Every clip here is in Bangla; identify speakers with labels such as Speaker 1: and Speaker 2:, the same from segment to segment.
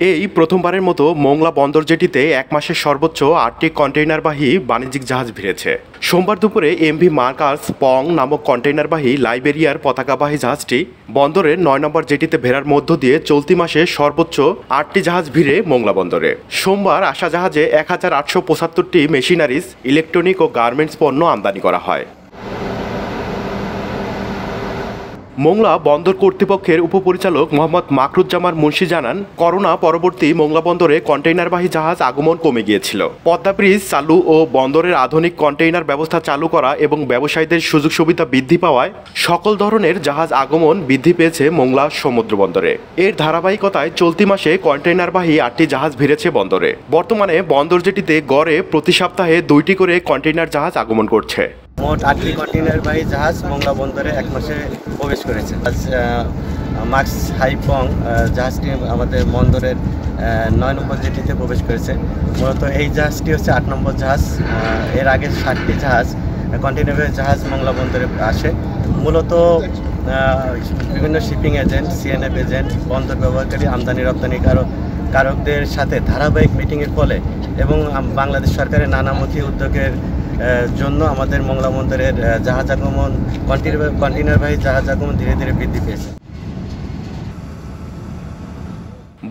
Speaker 1: এই প্রথমবারের মতো মোংলা বন্দর জেটিতে এক মাসে সর্বোচ্চ 8টি কন্টেইনারবাহী বাণিজ্যিক জাহাজ ভিড়েছে। সোমবার দুপুরে এমভি মার্কাস পং নামক কন্টেইনারবাহী লাইবেরিয়ার পতাকাবাহী জাহাজটি বন্দরের 9 নম্বর জেটিতে ভেড়ার মধ্য দিয়ে চলতি মাসে সর্বোচ্চ 8টি জাহাজ ভিড়ে মোংলা বন্দরে। সোমবার আসা জাহাজে 1875টি মেশিনারিজ, ইলেকট্রনিক ও গার্মেন্টস পণ্য আমদানি করা হয়। মোংলা বন্দর কর্তৃপক্ষের উপপরিচালক মোহাম্মদ মাকরুজ্জামান মুন্সি জানান, করোনা পরবর্তী মোংলা বন্দরে কন্টেইনারবাহী জাহাজ আগমন কমে গিয়েছিল। পদ্মা ব্রিজ চালু ও বন্দরের আধুনিক কন্টেইনার ব্যবস্থা চালু করা এবং ব্যবসায়ীদের সুযোগ সুবিধা বৃদ্ধি পাওয়ায় সকল ধরনের জাহাজ আগমন বৃদ্ধি পেয়েছে মোংলা সমুদ্র বন্দরে। এর ধারাবাহিকতায় চলতি মাসে কন্টেইনারবাহী 8টি জাহাজ ভিড়েছে বন্দরে। বর্তমানে বন্দর জেটিতে গড়ে প্রতি সপ্তাহে 2টি করে কন্টেইনার জাহাজ আগমন করছে।
Speaker 2: মোট 8টি কন্টেইনারবাহী জাহাজ মোংলা বন্দরে এক মাসে প্রবেশ করেছে। আজ মাক্স হাইপং জাহাজটি আমাদের বন্দরের 9 নম্বর জেটিতে প্রবেশ করেছে। মূলত এই জাহাজটি হচ্ছে 8 নম্বর জাহাজ। এর আগে 7টি জাহাজ কন্টেইনারবাহী জাহাজ মোংলা বন্দরে আসে। মূলত বিভিন্ন শিপিং এজেন্ট, সিএনএফ এজেন্ট, বন্দর ব্যবহারকারী, আমদানি রপ্তানি কারকদের সাথে ধারাবাহিক মিটিংয়ের ফলে এবং বাংলাদেশ সরকারের নানামুখী উদ্যোগের জন্য আমাদের মোংলা বন্দরের জাহাজ আগমন, কন্টেইনারবাহী জাহাজ আগমন ধীরে ধীরে বৃদ্ধি পেয়েছে।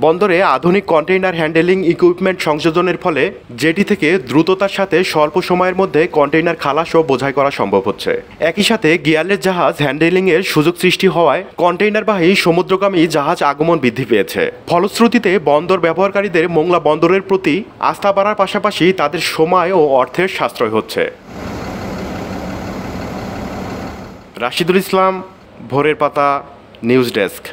Speaker 1: বন্দরে আধুনিক কন্টেইনার হ্যান্ডেলিং ইকুইপমেন্ট সংযোজনের ফলে জেটি থেকে দ্রুততার সাথে স্বল্প সময়ের মধ্যে কন্টেইনার খালাস ও বোঝাই করা সম্ভব হচ্ছে। একই সাথে গিয়ারলেস জাহাজ হ্যান্ডেলিংয়ের সুযোগ সৃষ্টি হওয়ায় কন্টেইনারবাহী সমুদ্রগামী জাহাজ আগমন বৃদ্ধি পেয়েছে। ফলশ্রুতিতে বন্দর ব্যবহারকারীদের মোংলা বন্দরের প্রতি আস্থা বাড়ার পাশাপাশি তাদের সময় ও অর্থের সাশ্রয় হচ্ছে। রাশিদুল ইসলাম, ভোরের পাতা, নিউজ ডেস্ক।